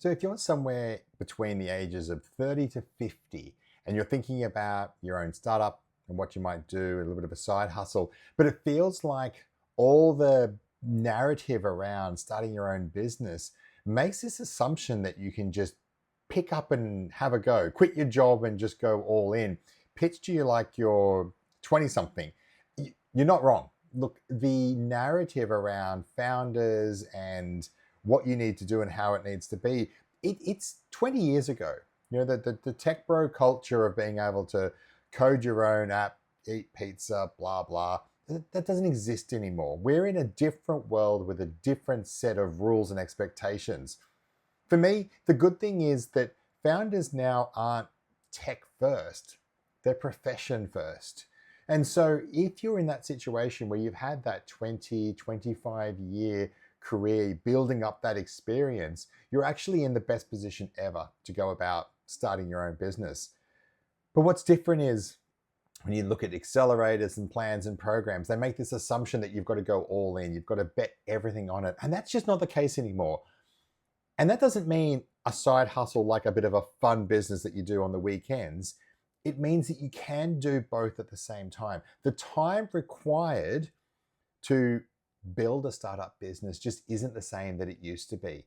So if you're somewhere between the ages of 30 to 50 and you're thinking about your own startup and what you might do, a little bit of a side hustle, but it feels like all the narrative around starting your own business makes this assumption that you can just pick up and have a go, quit your job and just go all in, pitch to you like you're 20 something. You're not wrong. Look, the narrative around founders and what you need to do and how it needs to be, it's 20 years ago. You know, the tech bro culture of being able to code your own app, eat pizza, blah, blah, that doesn't exist anymore. We're in a different world with a different set of rules and expectations. For me, the good thing is that founders now aren't tech first, they're profession first. And so if you're in that situation where you've had that 20, 25-year career building up that experience, you're actually in the best position ever to go about starting your own business. But what's different is when you look at accelerators and plans and programs, they make this assumption that you've got to go all in, you've got to bet everything on it. And that's just not the case anymore. And that doesn't mean a side hustle like a bit of a fun business that you do on the weekends. It means that you can do both at the same time. The time required to build a startup business just isn't the same that it used to be.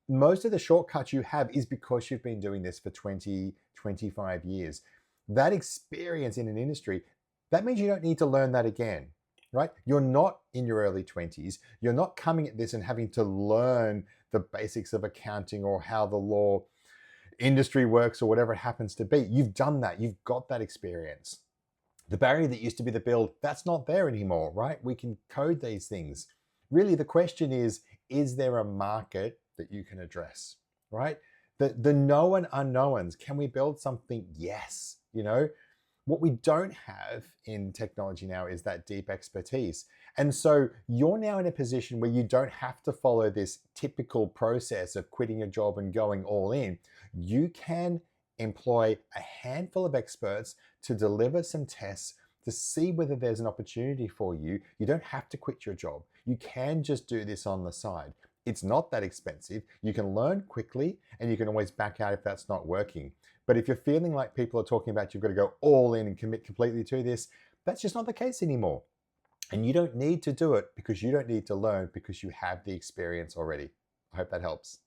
Most of the shortcuts you have is because you've been doing this for 20, 25 years. That experience in an industry, that means you don't need to learn that again, right? You're not in your early 20s. You're not coming at this and having to learn the basics of accounting or how the law industry works or whatever it happens to be. You've done that. You've got that experience. The barrier that used to be the build, that's not there anymore, right? We can code these things. Really, the question is there a market that you can address, right? The known unknowns, can we build something? Yes. You know, what we don't have in technology now is that deep expertise. And so you're now in a position where you don't have to follow this typical process of quitting a job and going all in. You can employ a handful of experts to deliver some tests to see whether there's an opportunity for you. You don't have to quit your job. You can just do this on the side. It's not that expensive. You can learn quickly and you can always back out if that's not working. But if you're feeling like people are talking about you've got to go all in and commit completely to this, that's just not the case anymore. And you don't need to do it because you don't need to learn because you have the experience already. I hope that helps.